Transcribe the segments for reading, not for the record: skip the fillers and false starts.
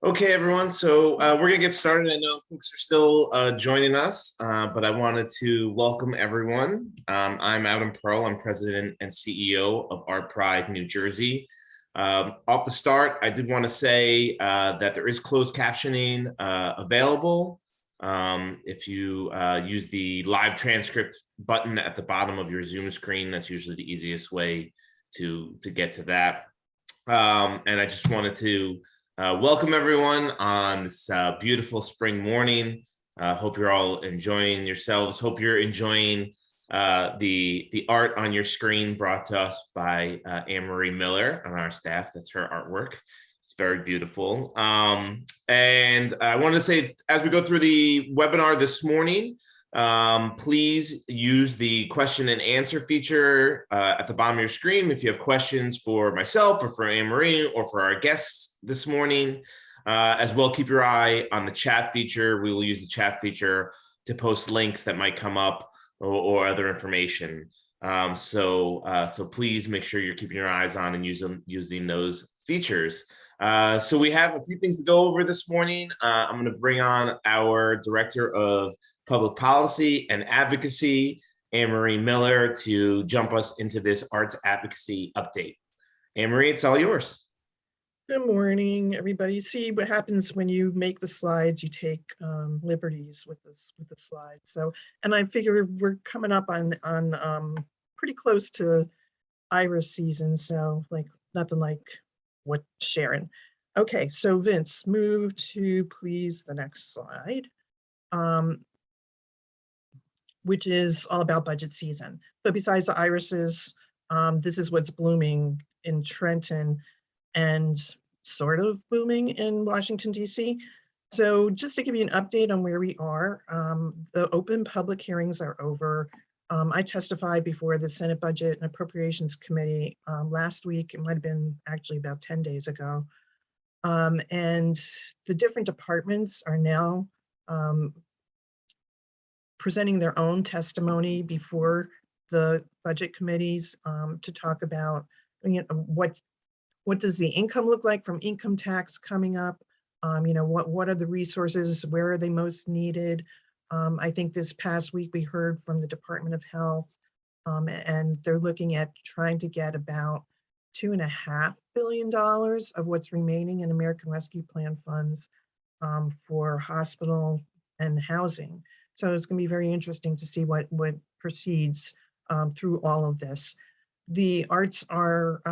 Okay, everyone. So we're gonna get started. I know folks are still joining us, but I wanted to welcome everyone. I'm Adam Pearl. I'm president and CEO of ArtPride New Jersey. Off the start, I did want to say that there is closed captioning available. If you use the live transcript button at the bottom of your Zoom screen, that's usually the easiest way to get to that. And I just wanted to welcome everyone on this beautiful spring morning. Hope you're all enjoying yourselves. Hope you're enjoying the art on your screen brought to us by Anne-Marie Miller on our staff. That's her artwork. It's very beautiful. And I wanted to say, as we go through the webinar this morning, please use the question and answer feature at the bottom of your screen if you have questions for myself or for Anne-Marie or for our guests this morning. As well, keep your eye on the chat feature. We will use the chat feature to post links that might come up or other information. So please make sure you're keeping your eyes on and using those features. So we have a few things to go over this morning. I'm going to bring on our Director of Public Policy and Advocacy, Anne-Marie Miller, to jump us into this arts advocacy update. Anne-Marie, it's all yours. Good morning, everybody. See what happens when you make the slides, you take liberties with the slides. So, and I figure we're coming up on pretty close to iris season, so like nothing like what Sharon. Okay, so Vince, move to please the next slide. Which is all about budget season. But besides the irises, this is what's blooming in Trenton and sort of booming in Washington, D.C. So just to give you an update on where we are, the open public hearings are over. I testified before the Senate Budget and Appropriations Committee last week. It might have been actually about 10 days ago. And the different departments are now presenting their own testimony before the budget committees to talk about, you know, what does the income look like from income tax coming up? You know, what are the resources? Where are they most needed? I think this past week we heard from the Department of Health, and they're looking at trying to get about $2.5 billion of what's remaining in American Rescue Plan funds for hospital and housing. So it's going to be very interesting to see what proceeds through all of this. The arts are,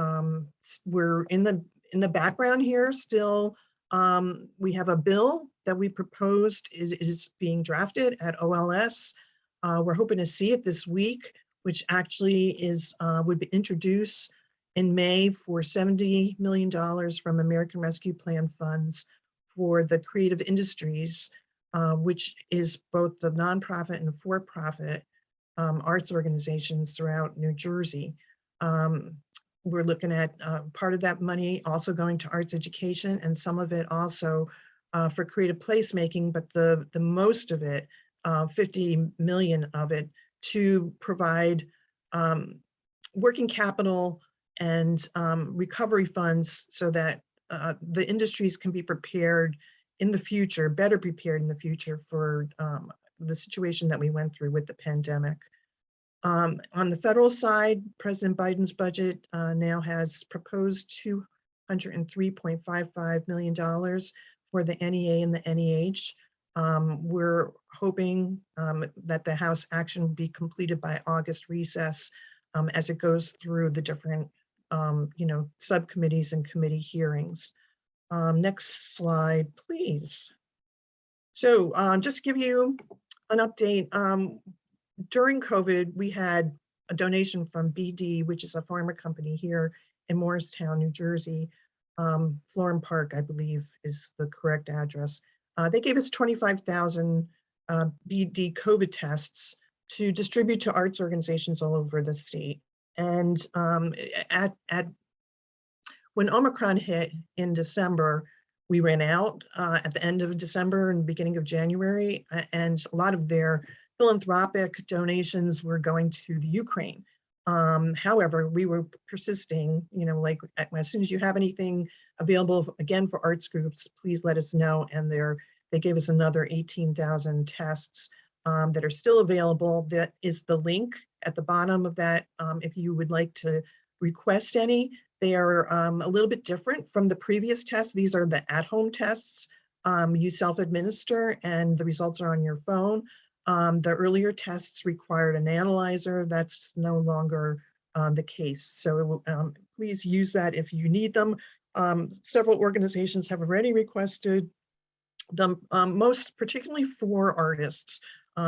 we're in the background here still. We have a bill that we proposed is being drafted at OLS. We're hoping to see it this week, which actually is would be introduced in May for $70 million from American Rescue Plan funds for the creative industries, which is both the nonprofit and for-profit arts organizations throughout New Jersey. We're looking at part of that money also going to arts education and some of it also for creative placemaking, but the most of it, 50 million of it, to provide working capital and recovery funds so that the industries can be prepared in the future, better prepared in the future for the situation that we went through with the pandemic. On the federal side, President Biden's budget now has proposed $203.55 million for the NEA and the NEH. We're hoping that the House action will be completed by August recess as it goes through the different you know, subcommittees and committee hearings. Next slide, please. So just to give you an update, during COVID, we had a donation from BD, which is a pharma company here in Morristown, New Jersey. Florham Park, I believe, is the correct address. They gave us 25,000 BD COVID tests to distribute to arts organizations all over the state. And when Omicron hit in December, we ran out at the end of December and beginning of January, and a lot of their philanthropic donations were going to the Ukraine. However, we were persisting, you know, like as soon as you have anything available again for arts groups, please let us know. And they gave us another 18,000 tests that are still available. That is the link at the bottom of that. If you would like to request any, they are a little bit different from the previous tests. These are the at-home tests. You self-administer and the results are on your phone. The earlier tests required an analyzer. That's no longer the case. So please use that if you need them. Several organizations have already requested them, most particularly for artists,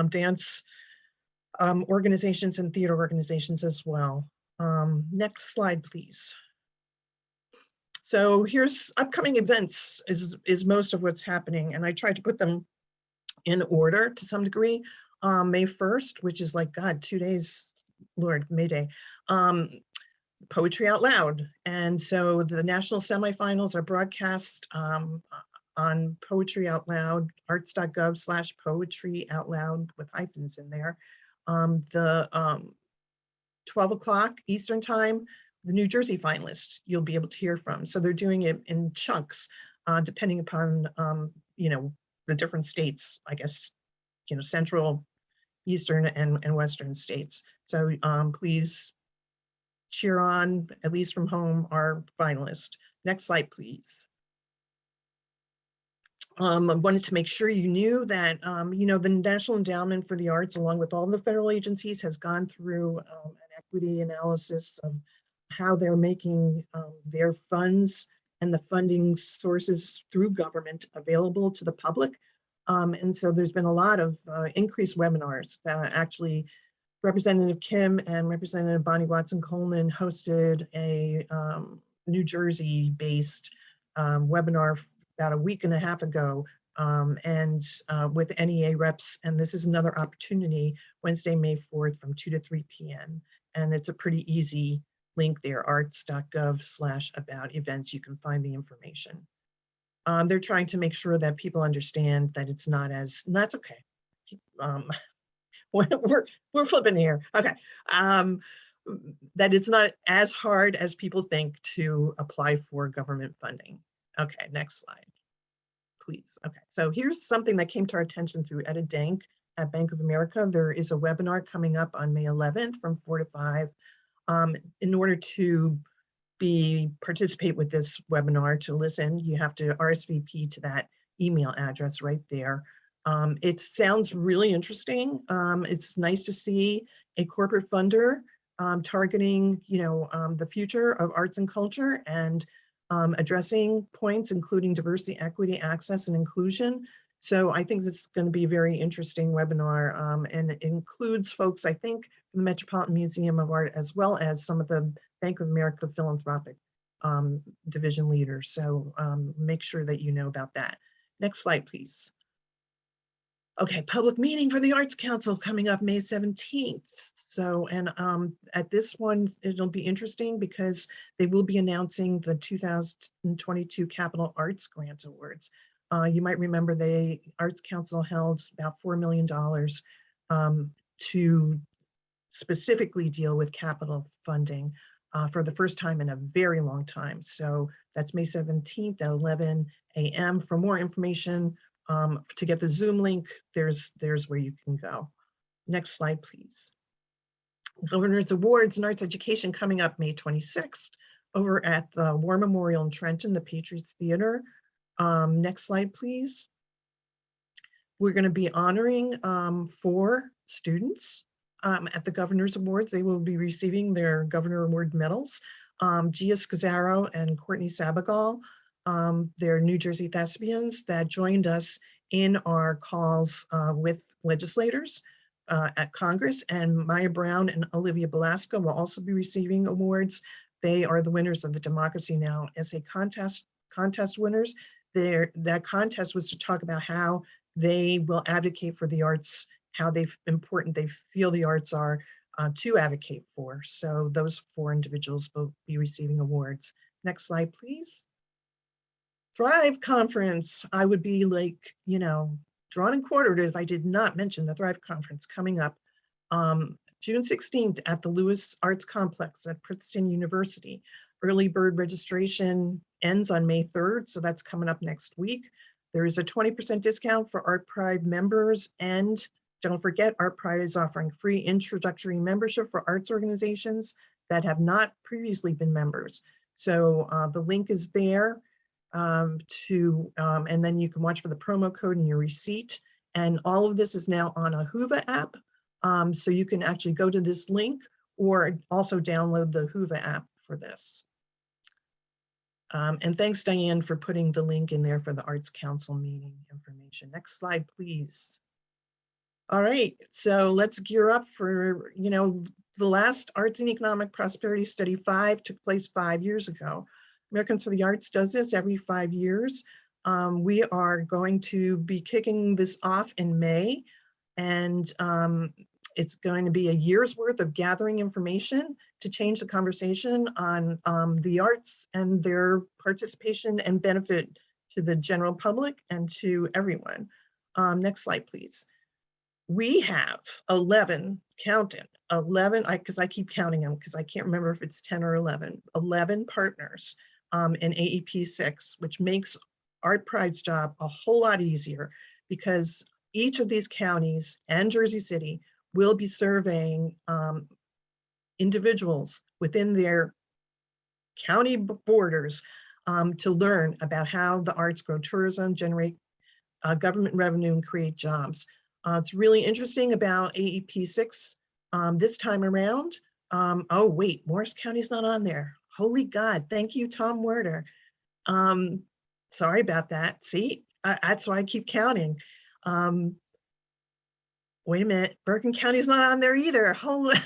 dance organizations and theater organizations as well. Next slide, please. So here's upcoming events is most of what's happening, and I tried to put them in order to some degree. May 1st, which is like, God, 2 days, Lord, May Day. Poetry Out Loud. And so the national semifinals are broadcast on Poetry Out Loud, arts.gov/poetry out loud with hyphens in there. The 12 o'clock Eastern time, the New Jersey finalists you'll be able to hear from. So they're doing it in chunks, depending upon, the different states, I guess, central, eastern, and western states. So please cheer on, at least from home, our finalist. Next slide, please. I wanted to make sure you knew that, the National Endowment for the Arts, along with all the federal agencies, has gone through an equity analysis of how they're making their funds and the funding sources through government available to the public. And so there's been a lot of increased webinars that actually Representative Kim and Representative Bonnie Watson-Coleman hosted a New Jersey-based webinar about a week and a half ago, and with NEA reps. And this is another opportunity, Wednesday, May 4th from 2 to 3 p.m. And it's a pretty easy link there, arts.gov/about events. You can find the information. They're trying to make sure that people understand that it's not as, and that's okay. We're flipping here. Okay. That it's not as hard as people think to apply for government funding. Okay, next slide, please. Okay, so here's something that came to our attention through Etta Dank at Bank of America. There is a webinar coming up on May 11th from 4 to 5. In order to participate with this webinar, to listen, you have to RSVP to that email address right there. It sounds really interesting. It's nice to see a corporate funder targeting, the future of arts and culture and addressing points including diversity, equity, access, and inclusion. So I think this is going to be a very interesting webinar, and it includes folks, I think, from the Metropolitan Museum of Art, as well as some of the Bank of America philanthropic division leaders. So make sure that you know about that. Next slide, please. Okay, public meeting for the Arts Council coming up May 17th. So, and at this one, it'll be interesting because they will be announcing the 2022 Capital Arts Grant Awards. You might remember the Arts Council held about $4 million to specifically deal with capital funding for the first time in a very long time. So that's May 17th at 11 a.m. For more information, to get the Zoom link, there's where you can go. Next slide, please. Governor's Awards and Arts Education coming up May 26th over at the War Memorial in Trenton, the Patriots Theater. Next slide, please. We're going to be honoring 4 students at the Governor's Awards. They will be receiving their Governor Award medals. Gia Scazzaro and Courtney Sabagal. They're New Jersey thespians that joined us in our calls with legislators at Congress, and Maya Brown and Olivia Belasco will also be receiving awards. They are the winners of the Democracy Now! Essay contest winners. That contest was to talk about how they will advocate for the arts, how important they feel the arts are to advocate for. So those 4 individuals will be receiving awards. Next slide, please. Thrive Conference. I would be like, drawn and quartered if I did not mention the Thrive Conference coming up June 16th at the Lewis Arts Complex at Princeton University. Early bird registration ends on May 3rd, so that's coming up next week. There is a 20% discount for ArtPride members, and don't forget, ArtPride is offering free introductory membership for arts organizations that have not previously been members. So the link is there and then you can watch for the promo code in your receipt. And all of this is now on a Whova app. So you can actually go to this link or also download the Whova app for this. And thanks, Diane, for putting the link in there for the Arts Council meeting information. Next slide, please. All right, so let's gear up for, the last Arts and Economic Prosperity Study 5 took place 5 years ago. Americans for the Arts does this every 5 years. We are going to be kicking this off in May, and it's going to be a year's worth of gathering information to change the conversation on the arts and their participation and benefit to the general public and to everyone. Next slide, please. We have 11, count it, 11, because I keep counting them because I can't remember if it's 10 or 11 partners in AEP6, which makes ArtPride's job a whole lot easier because each of these counties and Jersey City will be surveying individuals within their county borders to learn about how the arts grow tourism, generate government revenue, and create jobs. It's really interesting about AEP6 this time around. Oh, wait, Morris County's not on there. Holy God, thank you, Tom Werder. Sorry about that. See, that's why I keep counting. Wait a minute, Bergen County's not on there either. Holy.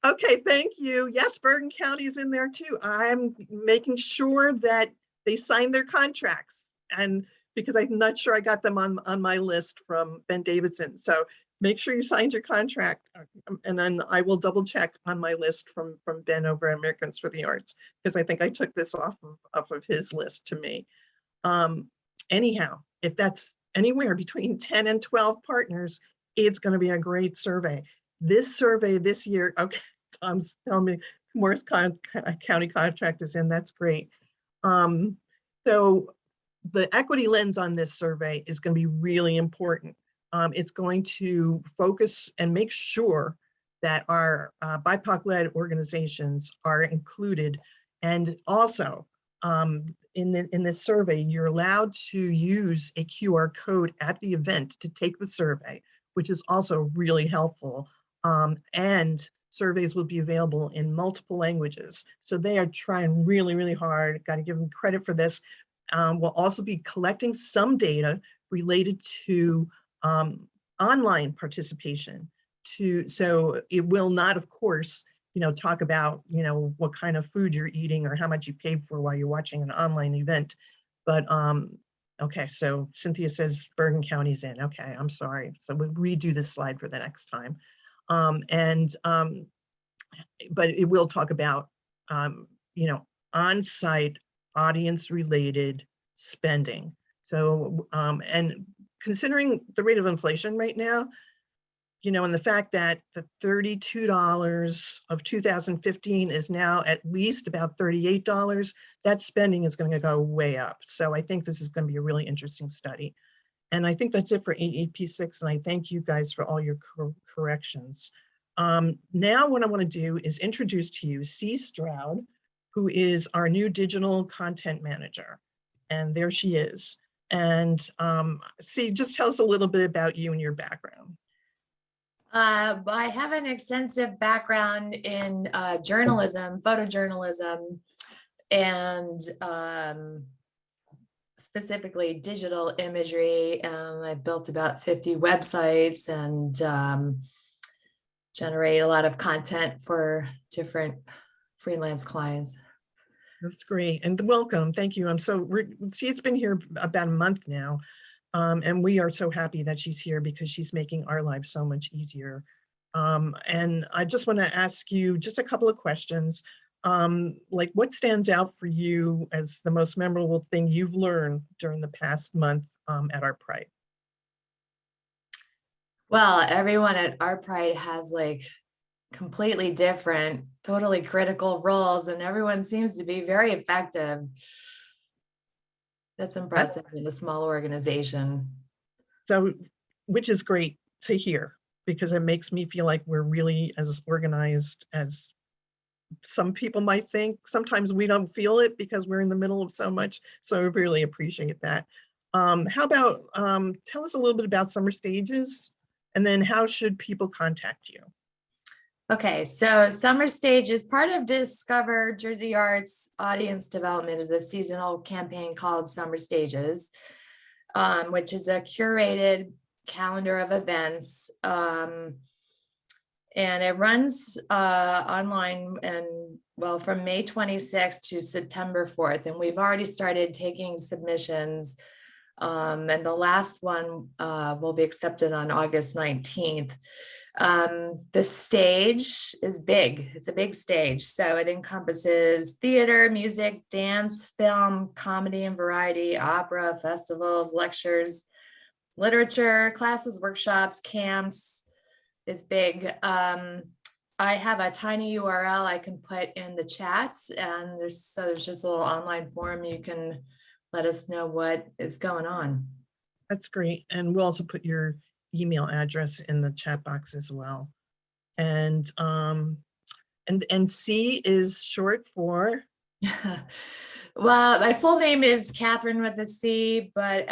Okay, thank you. Yes, Bergen County is in there too. I'm making sure that they sign their contracts, and because I'm not sure I got them on my list from Ben Davidson. So make sure you signed your contract, and then I will double check on my list from Ben over at Americans for the Arts, because I think I took this off of his list to me. Anyhow, if that's anywhere between 10 and 12 partners, it's going to be a great survey. This survey this year, okay, Tom's telling me Morris County contract is in, that's great. So the equity lens on this survey is going to be really important. It's going to focus and make sure that our BIPOC-led organizations are included. And also, in this survey, you're allowed to use a QR code at the event to take the survey, which is also really helpful. And surveys will be available in multiple languages. So they are trying really, really hard. Got to give them credit for this. We'll also be collecting some data related to online participation. So it will not, of course, talk about, what kind of food you're eating or how much you paid for while you're watching an online event. But okay, so Cynthia says Bergen County's in. Okay, I'm sorry. So we'll redo this slide for the next time. But it will talk about, on-site audience-related spending. So, and considering the rate of inflation right now, and the fact that the $32 of 2015 is now at least about $38, that spending is going to go way up. So I think this is going to be a really interesting study. And I think that's it for AEP6, and I thank you guys for all your corrections. Now what I want to do is introduce to you C. Stroud, who is our new digital content manager. And there she is. And C, just tell us a little bit about you and your background. I have an extensive background in journalism, photojournalism, and specifically digital imagery. I've built about 50 websites and generate a lot of content for different freelance clients. That's great. And welcome. Thank you. She's been here about a month now. And we are so happy that she's here because she's making our lives so much easier. And I just want to ask you just a couple of questions. Like, what stands out for you as the most memorable thing you've learned during the past month at ArtPride? Well, everyone at ArtPride has like completely different, totally critical roles, and everyone seems to be very effective. That's impressive in a small organization. So, which is great to hear, because it makes me feel like we're really as organized as some people might think. Sometimes we don't feel it because we're in the middle of so much. So I really appreciate that. How about tell us a little bit about Summer Stages, and then how should people contact you? Okay, so Summer Stage is part of Discover Jersey Arts Audience Development, is a seasonal campaign called Summer Stages, which is a curated calendar of events. And it runs online and well from May 26th to September 4th. And we've already started taking submissions. And the last one will be accepted on August 19th. The stage is big. It's a big stage. So it encompasses theater, music, dance, film, comedy and variety, opera, festivals, lectures, literature, classes, workshops, camps. It's big. I have a tiny URL I can put in the chats, and there's just a little online form. You can let us know what is going on. That's great. And we'll also put your email address in the chat box as well. And C is short for? Well, my full name is Catherine with a C, but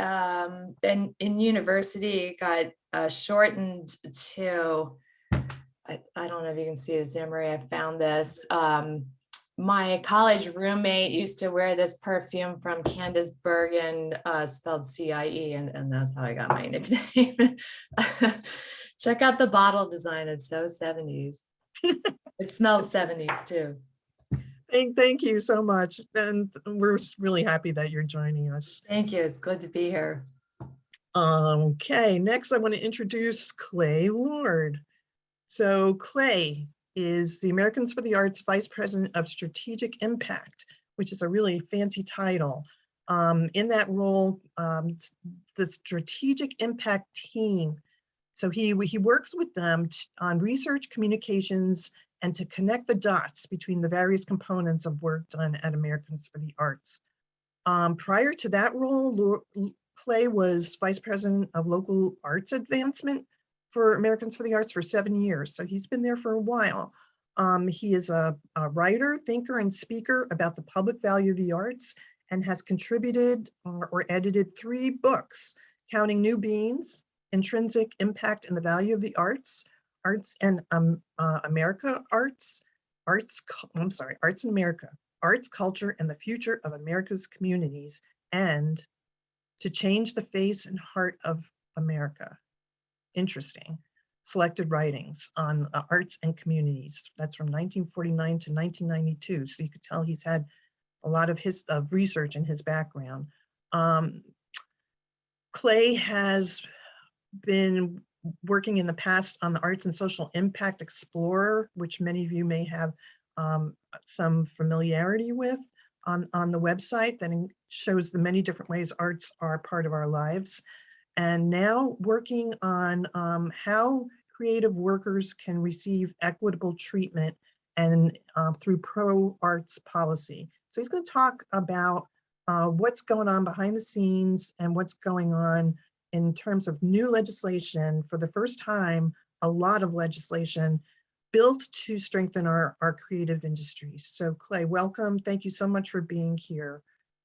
then in university it got shortened to, I don't know if you can see this, Emery, I found this. My college roommate used to wear this perfume from Candace Bergen, spelled CIE, and that's how I got my nickname. Check out the bottle design, it's so 70s. It smells 70s too. Thank you so much. And we're really happy that you're joining us. Thank you, it's good to be here. Okay, next I want to introduce Clay Lord. So Clay is the Americans for the Arts Vice President of Strategic Impact, which is a really fancy title. In that role, the Strategic Impact team. So he works with them on research, communications, and to connect the dots between the various components of work done at Americans for the Arts. Prior to that role, Clay was Vice President of Local Arts Advancement for Americans for the Arts for 7 years. So he's been there for a while. He is a writer, thinker, and speaker about the public value of the arts, and has contributed or edited 3 books, Counting New Beings, Intrinsic Impact and the Value of the Arts, Arts and America, Arts in America, Arts, Culture, and the Future of America's Communities, and To Change the Face and Heart of America. Interesting. Selected writings on arts and communities. That's from 1949 to 1992. So you could tell he's had a lot of research in his background. Clay has been working in the past on the Arts and Social Impact Explorer, which many of you may have some familiarity with on the website, that shows the many different ways arts are part of our lives. And now working on how creative workers can receive equitable treatment and through pro-arts policy. So he's going to talk about what's going on behind the scenes and what's going on in terms of new legislation. For the first time, a lot of legislation built to strengthen our creative industries. So Clay, welcome. Thank you so much for being here.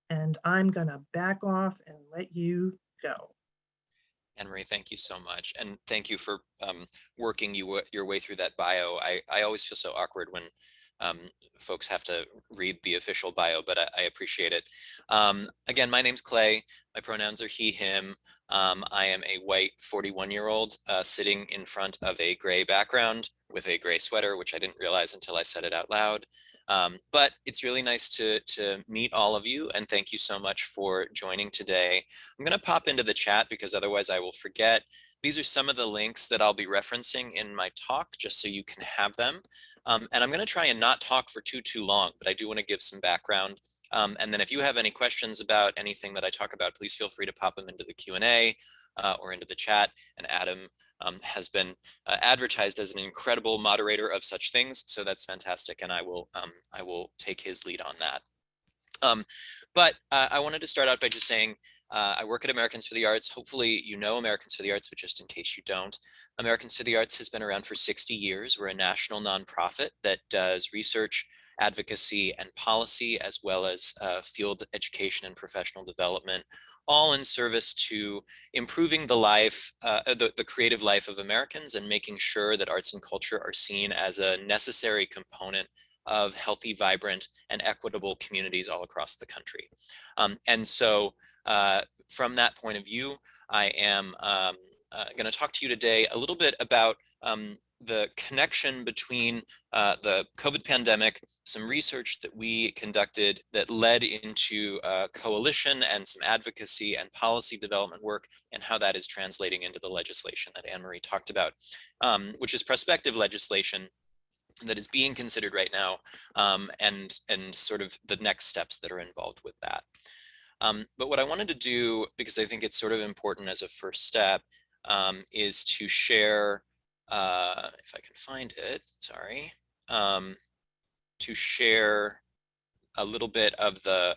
And I'm gonna back off and let you go. Henry, thank you so much. And thank you for working your way through that bio. I always feel so awkward when folks have to read the official bio, but I appreciate it. Again, my name's Clay. My pronouns are he, him. I am a white 41-year-old sitting in front of a gray background with a gray sweater, which I didn't realize until I said it out loud. But it's really nice to meet all of you, and thank you so much for joining today. I'm going to pop into the chat because otherwise I will forget. These are some of the links that I'll be referencing in my talk, just so you can have them. And I'm going to try and not talk for too long, but I do want to give some background. And then if you have any questions about anything that I talk about, please feel free to pop them into the Q&A or into the chat, and Adam has been advertised as an incredible moderator of such things. So that's fantastic, and I will take his lead on that. But I wanted to start out by just saying I work at Americans for the Arts. Hopefully you know Americans for the Arts, but just in case you don't, Americans for the Arts has been around for 60 years. We're a national nonprofit that does research, advocacy, and policy, as well as field education and professional development, all in service to improving the life, the creative life of Americans, and making sure that arts and culture are seen as a necessary component of healthy, vibrant, and equitable communities all across the country. And so from that point of view, I am going to talk to you today a little bit about the connection between the COVID pandemic, some research that we conducted that led into coalition and some advocacy and policy development work, and how that is translating into the legislation that Anne-Marie talked about, which is prospective legislation that is being considered right now, and sort of the next steps that are involved with that. But what I wanted to do, because I think it's sort of important as a first step, is to share, if I can find it, sorry, to share a little bit of the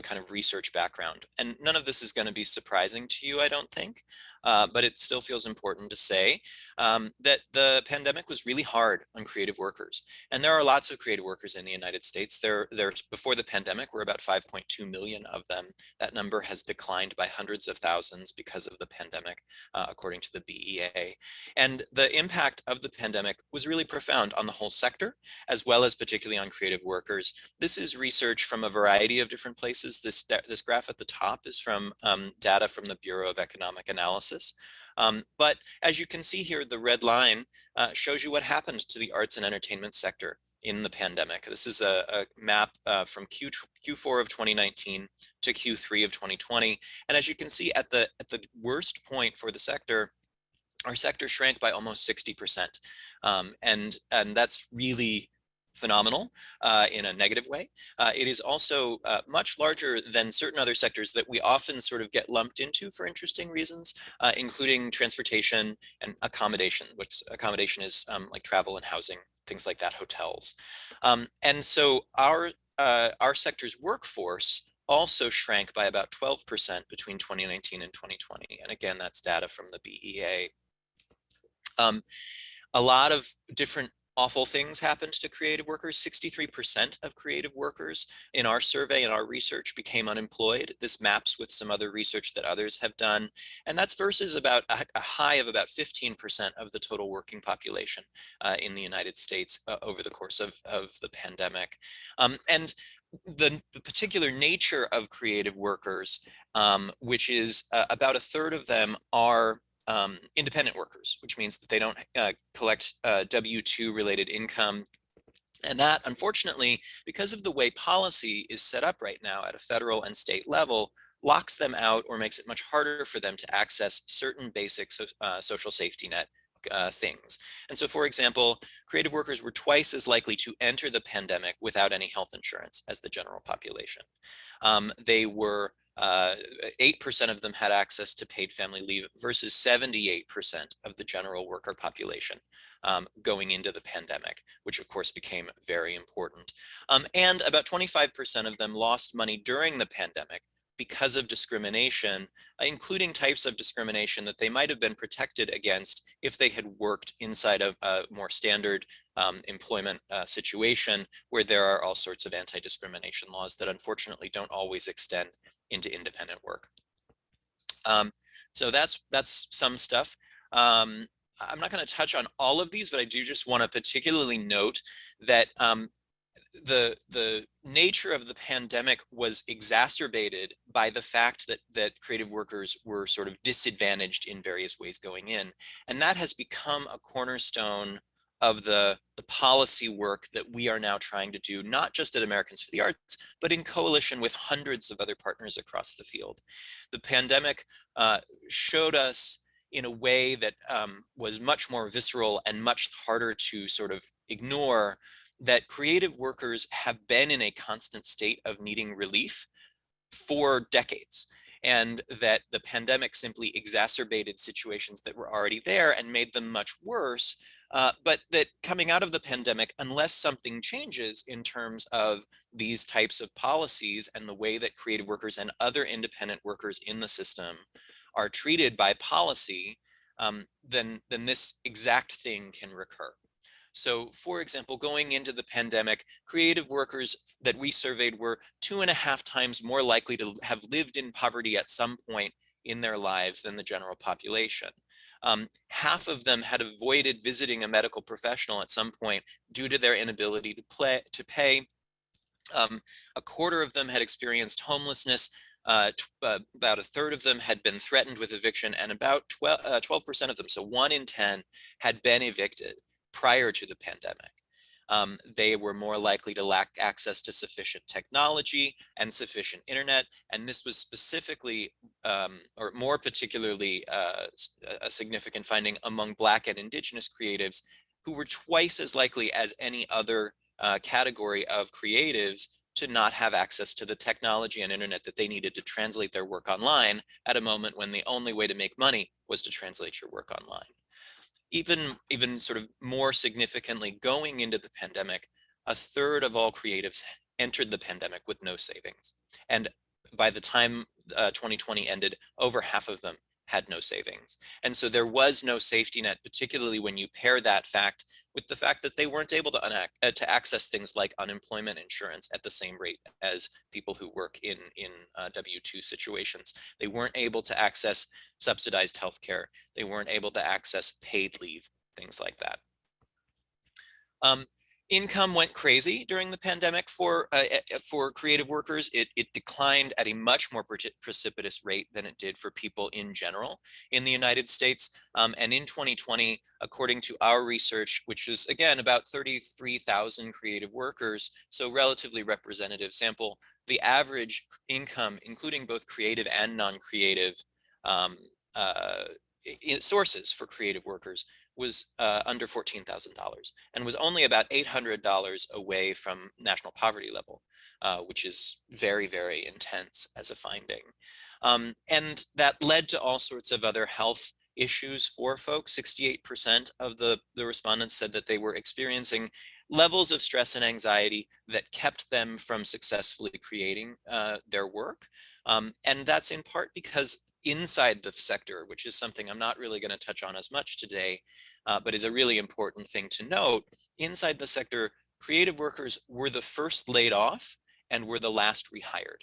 kind of research background. And none of this is going to be surprising to you, I don't think, but it still feels important to say that the pandemic was really hard on creative workers. And there are lots of creative workers in the United States. Before the pandemic, were about 5.2 million of them. That number has declined by hundreds of thousands because of the pandemic, according to the BEA. And the impact of the pandemic was really profound on the whole sector, as well as particularly on creative workers. This is research from a variety of different places. This graph at the top is from data from the Bureau of Economic Analysis. But as you can see here, the red line shows you what happened to the arts and entertainment sector in the pandemic. This is a map from Q4 of 2019 to Q3 of 2020. And as you can see, at the worst point for the sector, our sector shrank by almost 60%. And that's really phenomenal in a negative way. It is also much larger than certain other sectors that we often sort of get lumped into for interesting reasons, including transportation and accommodation, which accommodation is like travel and housing, things like that, hotels. And so our sector's workforce also shrank by about 12% between 2019 and 2020. And again, that's data from the BEA. A lot of different awful things happened to creative workers. 63% of creative workers in our survey and our research became unemployed. This maps with some other research that others have done. And that's versus about a high of about 15% of the total working population in the United States over the course of the pandemic. And the particular nature of creative workers, which is about a third of them are independent workers, which means that they don't collect W-2 related income. And that, unfortunately, because of the way policy is set up right now at a federal and state level, locks them out or makes it much harder for them to access certain basic social safety net things. And so, for example, creative workers were twice as likely to enter the pandemic without any health insurance as the general population. They were 8% of them had access to paid family leave versus 78% of the general worker population going into the pandemic, which of course became very important. And about 25% of them lost money during the pandemic because of discrimination, including types of discrimination that they might have been protected against if they had worked inside of a more standard employment situation where there are all sorts of anti-discrimination laws that unfortunately don't always extend into independent work. So that's some stuff. I'm not going to touch on all of these, but I do just want to particularly note that the nature of the pandemic was exacerbated by the fact that creative workers were sort of disadvantaged in various ways going in. And that has become a cornerstone of the policy work that we are now trying to do, not just at Americans for the Arts, but in coalition with hundreds of other partners across the field. The pandemic showed us in a way that was much more visceral and much harder to sort of ignore that creative workers have been in a constant state of needing relief for decades. and that the pandemic simply exacerbated situations that were already there and made them much worse. But that coming out of the pandemic, unless something changes in terms of these types of policies and the way that creative workers and other independent workers in the system are treated by policy, then this exact thing can recur. So for example, going into the pandemic, creative workers that we surveyed were 2.5 times more likely to have lived in poverty at some point in their lives than the general population. Half of them had avoided visiting a medical professional at some point due to their inability to pay. A quarter of them had experienced homelessness. About a third of them had been threatened with eviction, and about 12% of them, so 1 in 10, had been evicted prior to the pandemic. They were more likely to lack access to sufficient technology and sufficient internet, and this was specifically, or more particularly, a significant finding among Black and Indigenous creatives, who were twice as likely as any other category of creatives to not have access to the technology and internet that they needed to translate their work online at a moment when the only way to make money was to translate your work online. Even sort of more significantly, going into the pandemic, a third of all creatives entered the pandemic with no savings. And by the time 2020 ended, over half of them had no savings. And so there was no safety net, particularly when you pair that fact with the fact that they weren't able to access things like unemployment insurance at the same rate as people who work in W-2 situations. They weren't able to access subsidized healthcare. They weren't able to access paid leave, things like that. Income went crazy during the pandemic for creative workers. It declined at a much more precipitous rate than it did for people in general in the United States. And in 2020, according to our research, which is again about 33,000 creative workers, so relatively representative sample, the average income, including both creative and non-creative sources for creative workers, was under $14,000 and was only about $800 away from national poverty level, which is very, very intense as a finding. And that led to all sorts of other health issues for folks. 68% of the respondents said that they were experiencing levels of stress and anxiety that kept them from successfully creating their work. And that's in part because inside the sector, which is something I'm not really going to touch on as much today, but is a really important thing to note, inside the sector, creative workers were the first laid off and were the last rehired.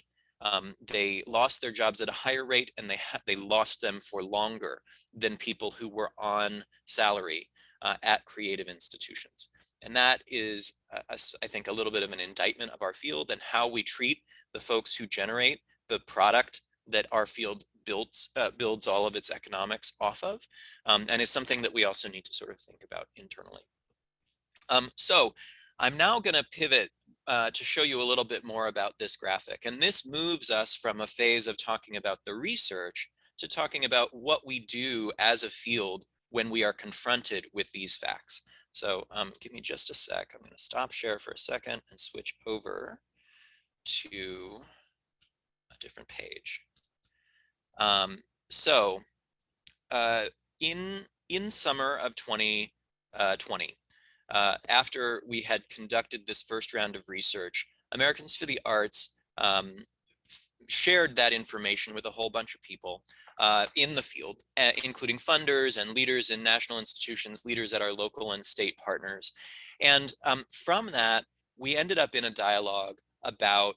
They lost their jobs at a higher rate, and they lost them for longer than people who were on salary at creative institutions. And that is, I think, a little bit of an indictment of our field and how we treat the folks who generate the product that our field builds all of its economics off of, and is something that we also need to sort of think about internally. So I'm now going to pivot to show you a little bit more about this graphic. And this moves us from a phase of talking about the research to talking about what we do as a field when we are confronted with these facts. So give me just a sec. I'm going to stop share for a second and switch over to a different page. In summer of 2020, after we had conducted this first round of research, Americans for the Arts shared that information with a whole bunch of people in the field, including funders and leaders in national institutions, leaders at our local and state partners. And from that, we ended up in a dialogue about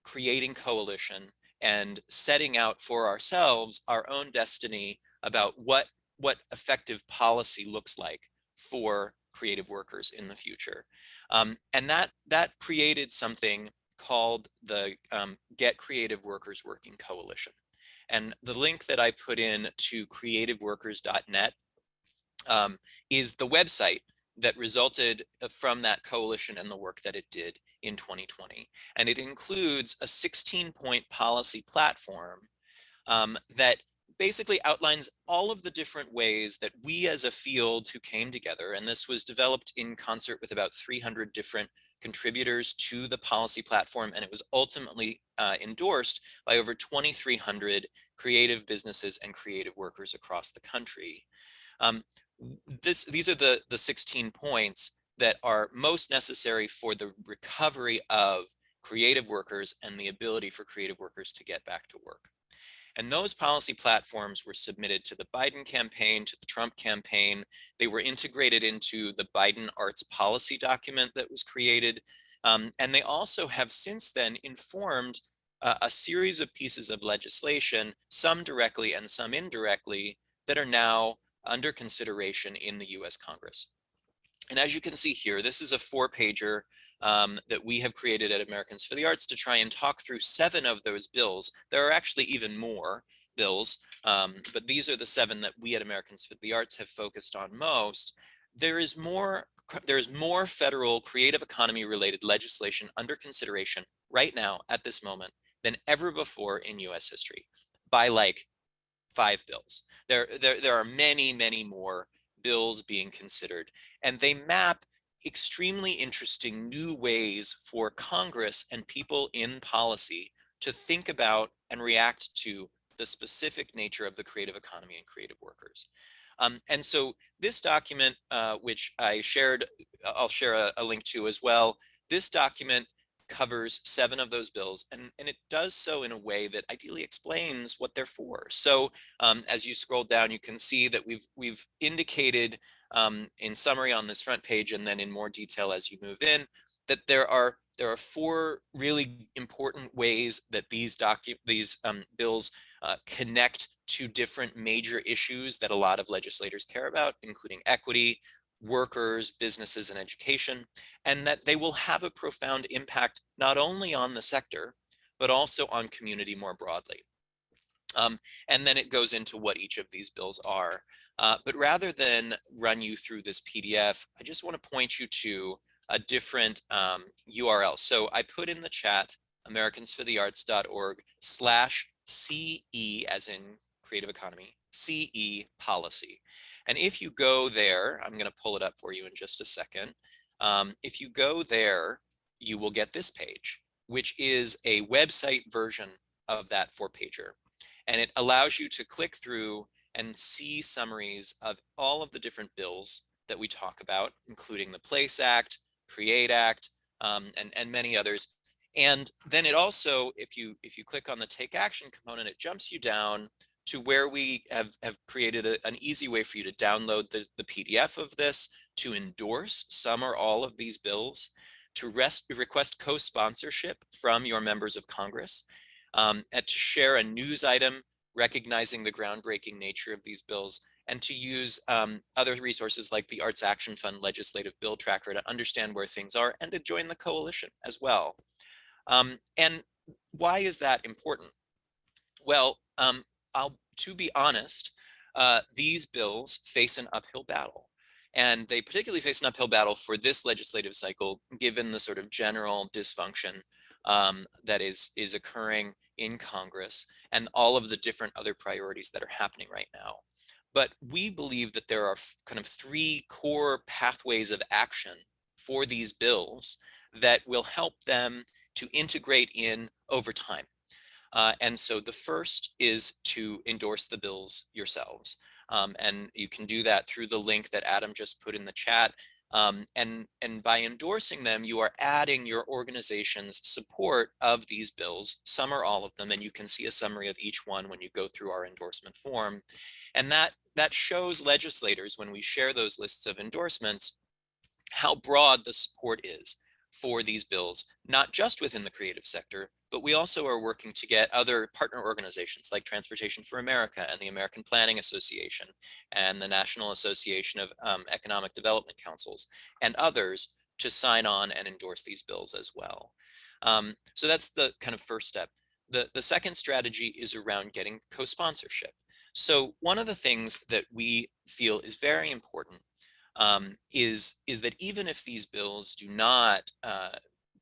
creating coalition and setting out for ourselves our own destiny about what effective policy looks like for creative workers in the future. And that created something called the Get Creative Workers Working Coalition. And the link that I put in to creativeworkers.net is the website that resulted from that coalition and the work that it did in 2020. And it includes a 16-point policy platform that basically outlines all of the different ways that we as a field who came together, and this was developed in concert with about 300 different contributors to the policy platform, and it was ultimately endorsed by over 2,300 creative businesses and creative workers across the country. These are the 16 points that are most necessary for the recovery of creative workers and the ability for creative workers to get back to work. And those policy platforms were submitted to the Biden campaign, to the Trump campaign. They were integrated into the Biden Arts Policy document that was created. And they also have since then informed a series of pieces of legislation, some directly and some indirectly, that are now under consideration in the US Congress. And as you can see here, this is a 4-pager that we have created at Americans for the Arts to try and talk through 7 of those bills. There are actually even more bills, but these are the 7 that we at Americans for the Arts have focused on most. There is more federal creative economy related legislation under consideration right now at this moment than ever before in US history, by like 5 bills. There are many, many more bills being considered, and they map extremely interesting new ways for Congress and people in policy to think about and react to the specific nature of the creative economy and creative workers. And so this document, which I'll share a link to as well, this document covers 7 of those bills, and it does so in a way that ideally explains what they're for. So as you scroll down, you can see that we've indicated in summary on this front page, and then in more detail as you move in, that there are 4 really important ways that these bills connect to different major issues that a lot of legislators care about, including equity, workers, businesses, and education, and that they will have a profound impact not only on the sector, but also on community more broadly. And then it goes into what each of these bills are. But rather than run you through this PDF, I just want to point you to a different URL. So I put in the chat americansforthearts.org/CE, as in creative economy, CE policy. And if you go there, I'm going to pull it up for you in just a second. If you go there, you will get this page, which is a website version of that 4-pager. And it allows you to click through and see summaries of all of the different bills that we talk about, including the Place Act, Create Act, and many others. And then it also, if you click on the Take Action component, it jumps you down to where we have created an easy way for you to download the PDF of this, to endorse some or all of these bills, to request co-sponsorship from your members of Congress, and to share a news item recognizing the groundbreaking nature of these bills, and to use other resources like the Arts Action Fund Legislative Bill Tracker to understand where things are, and to join the coalition as well. And why is that important? Well, to be honest, these bills face an uphill battle. And they particularly face an uphill battle for this legislative cycle, given the sort of general dysfunction that is occurring in Congress and all of the different other priorities that are happening right now. But we believe that there are kind of 3 core pathways of action for these bills that will help them to integrate in over time. And so the first is to endorse the bills yourselves. And you can do that through the link that Adam just put in the chat. And by endorsing them, you are adding your organization's support of these bills, some or all of them, and you can see a summary of each one when you go through our endorsement form. And that shows legislators, when we share those lists of endorsements, how broad the support is for these bills, not just within the creative sector, but we also are working to get other partner organizations like Transportation for America and the American Planning Association and the National Association of Economic Development Councils and others to sign on and endorse these bills as well. So that's the kind of first step. The second strategy is around getting co-sponsorship. So one of the things that we feel is very important is that even if these bills do not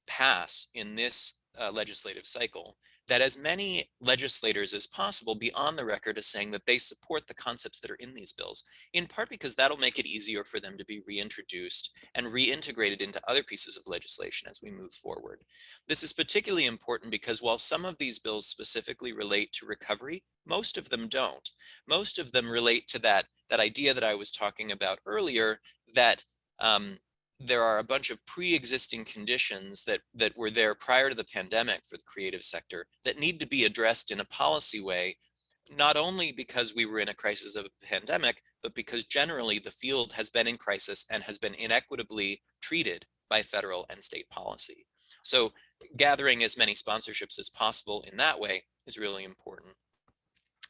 pass in this legislative cycle, that as many legislators as possible be on the record as saying that they support the concepts that are in these bills, in part because that'll make it easier for them to be reintroduced and reintegrated into other pieces of legislation as we move forward. This is particularly important because while some of these bills specifically relate to recovery, most of them don't. Most of them relate to that idea that I was talking about earlier, that there are a bunch of pre-existing conditions that were there prior to the pandemic for the creative sector that need to be addressed in a policy way, not only because we were in a crisis of a pandemic, but because generally the field has been in crisis and has been inequitably treated by federal and state policy. So gathering as many sponsorships as possible in that way is really important.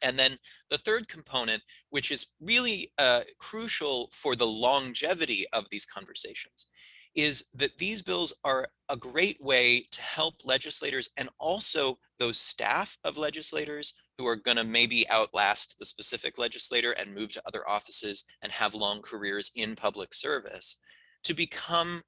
And then the third component, which is really crucial for the longevity of these conversations, is that these bills are a great way to help legislators and also those staff of legislators who are going to maybe outlast the specific legislator and move to other offices and have long careers in public service, to become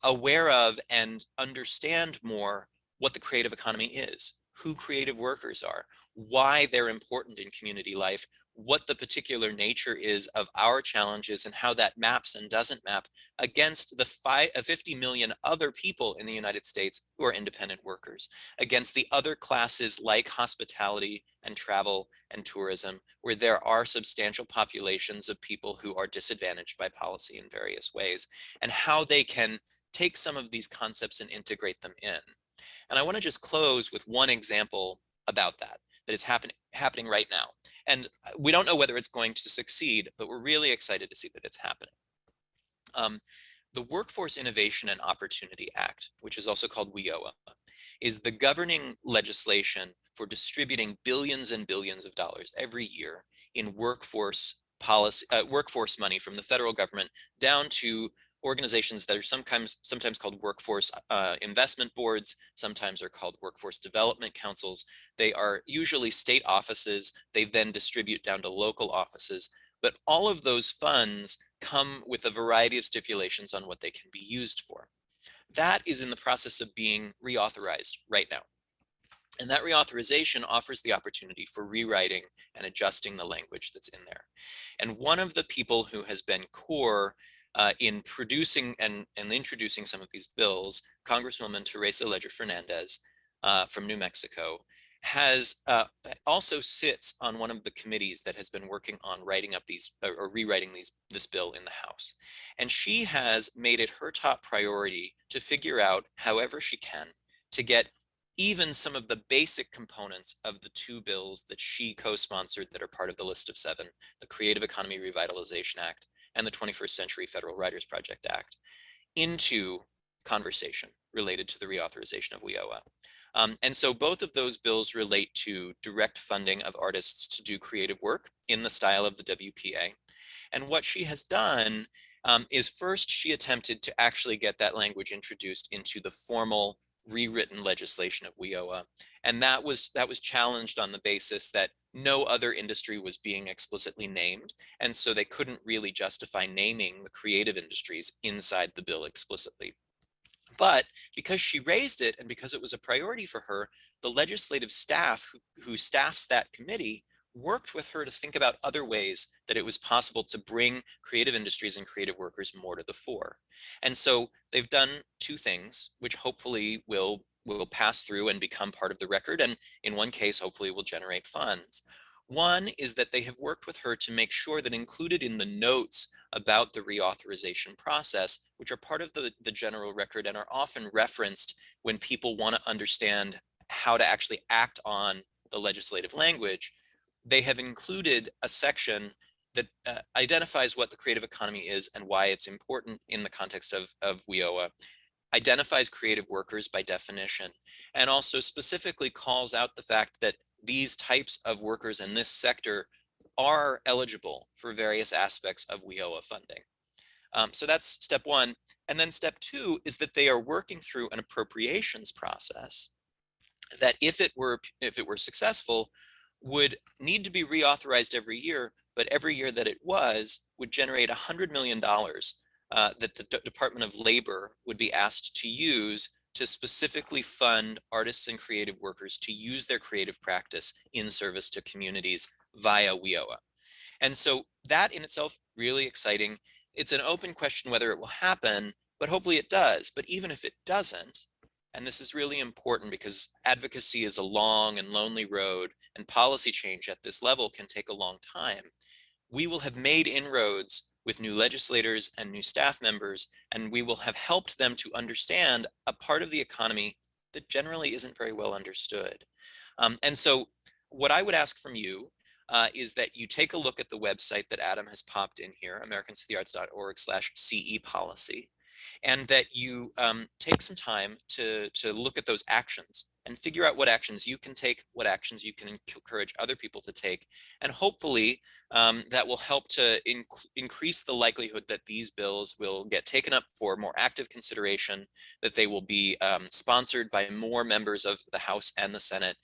aware of and understand more what the creative economy is, who creative workers are, why they're important in community life, what the particular nature is of our challenges, and how that maps and doesn't map against the 50 million other people in the United States who are independent workers, against the other classes like hospitality and travel and tourism, where there are substantial populations of people who are disadvantaged by policy in various ways, and how they can take some of these concepts and integrate them in. And I want to just close with one example about that is happening right now. And we don't know whether it's going to succeed, but we're really excited to see that it's happening. The Workforce Innovation and Opportunity Act, which is also called WIOA, is the governing legislation for distributing billions and billions of dollars every year in workforce policy, workforce money from the federal government down to organizations that are sometimes called workforce investment boards, sometimes are called workforce development councils. They are usually state offices. They then distribute down to local offices. But all of those funds come with a variety of stipulations on what they can be used for. That is in the process of being reauthorized right now. And that reauthorization offers the opportunity for rewriting and adjusting the language that's in there. And one of the people who has been core in producing and introducing some of these bills, Congresswoman Teresa Leger Fernandez from New Mexico, has also sits on one of the committees that has been working on writing up these or rewriting this bill in the House. And she has made it her top priority to figure out, however she can, to get even some of the basic components of the two bills that she co-sponsored that are part of the list of 7, the Creative Economy Revitalization Act and the 21st Century Federal Writers Project Act, into conversation related to the reauthorization of WIOA. And so both of those bills relate to direct funding of artists to do creative work in the style of the WPA. And what she has done is first she attempted to actually get that language introduced into the formal rewritten legislation of WIOA. And that was challenged on the basis that no other industry was being explicitly named. And so they couldn't really justify naming the creative industries inside the bill explicitly. But because she raised it and because it was a priority for her, the legislative staff who staffs that committee worked with her to think about other ways that it was possible to bring creative industries and creative workers more to the fore. And so they've done 2 things, which hopefully will pass through and become part of the record, and in one case, hopefully will generate funds. One is that they have worked with her to make sure that included in the notes about the reauthorization process, which are part of the general record and are often referenced when people want to understand how to actually act on the legislative language, they have included a section that identifies what the creative economy is and why it's important in the context of WIOA, identifies creative workers by definition, and also specifically calls out the fact that these types of workers in this sector are eligible for various aspects of WIOA funding. So that's step 1. And then step 2 is that they are working through an appropriations process that if it were successful, would need to be reauthorized every year, but every year that it would generate $100 million that the Department of Labor would be asked to use to specifically fund artists and creative workers to use their creative practice in service to communities via WIOA. And so that in itself, really exciting. It's an open question whether it will happen, but hopefully it does. But even if it doesn't, and this is really important because advocacy is a long and lonely road, and policy change at this level can take a long time, we will have made inroads with new legislators and new staff members, and we will have helped them to understand a part of the economy that generally isn't very well understood. And so what I would ask from you is that you take a look at the website that Adam has popped in here, americansforthearts.org/CE policy, and that you take some time to look at those actions and figure out what actions you can take, what actions you can encourage other people to take, and hopefully that will help to increase the likelihood that these bills will get taken up for more active consideration, that they will be sponsored by more members of the House and the Senate,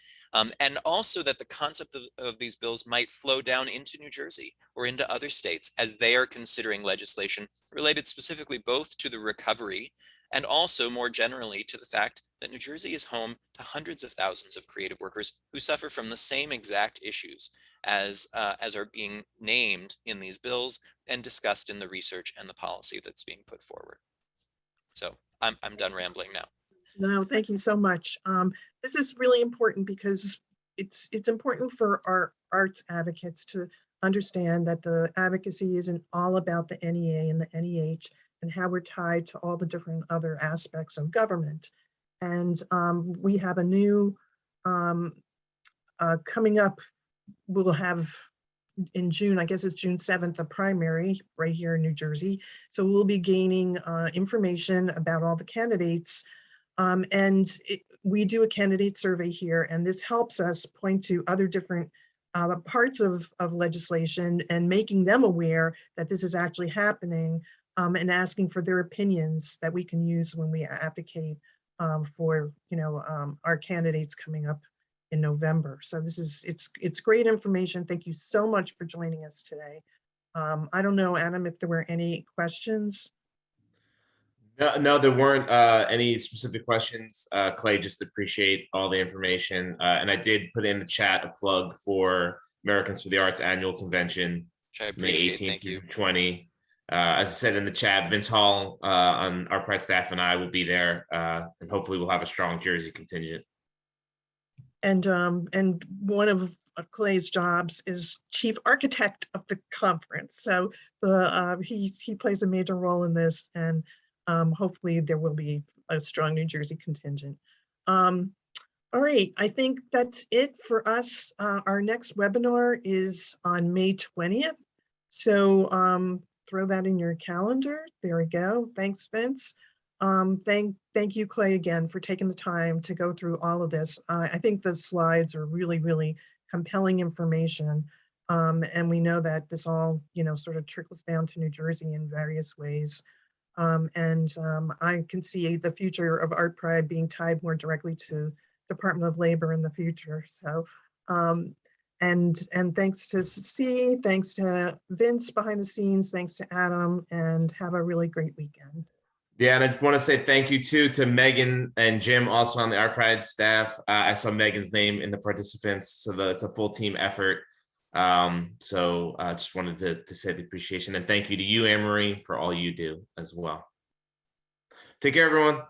and also that the concept of these bills might flow down into New Jersey or into other states as they are considering legislation related specifically both to the recovery and also more generally to the fact that New Jersey is home to hundreds of thousands of creative workers who suffer from the same exact issues as are being named in these bills and discussed in the research and the policy that's being put forward. So I'm done rambling now. No, thank you so much. This is really important because it's important for our arts advocates to understand that the advocacy isn't all about the NEA and the NEH and how we're tied to all the different other aspects of government. And we have a new coming up, we'll have in June, I guess it's June 7th, a primary right here in New Jersey. So we'll be gaining information about all the candidates. We do a candidate survey here, and this helps us point to other different parts of legislation and making them aware that this is actually happening, and asking for their opinions that we can use when we advocate for our candidates coming up in November. So it's great information. Thank you so much for joining us today. I don't know, Adam, if there were any questions. No, there weren't any specific questions. Clay, just appreciate all the information. And I did put in the chat a plug for Americans for the Arts annual convention, Which I May appreciate. 18th Thank you. through 20. As I said in the chat, Vince Hall on ArtPride staff and I will be there, and hopefully we'll have a strong Jersey contingent. And one of Clay's jobs is chief architect of the conference. So he plays a major role in this, and hopefully there will be a strong New Jersey contingent. All right, I think that's it for us. Our next webinar is on May 20th. So throw that in your calendar. There we go. Thanks, Vince. Thank you, Clay, again, for taking the time to go through all of this. I think the slides are really, really compelling information. And we know that this all, sort of trickles down to New Jersey in various ways. I can see the future of ArtPride being tied more directly to Department of Labor in the future. So, and thanks to C, thanks to Vince behind the scenes, thanks to Adam, and have a really great weekend. Yeah, and I want to say thank you too to Megan and Jim, also on the ArtPride staff. I saw Megan's name in the participants, so it's a full team effort. So I just wanted to say the appreciation, and thank you to you, Anne-Marie, for all you do as well. Take care, everyone.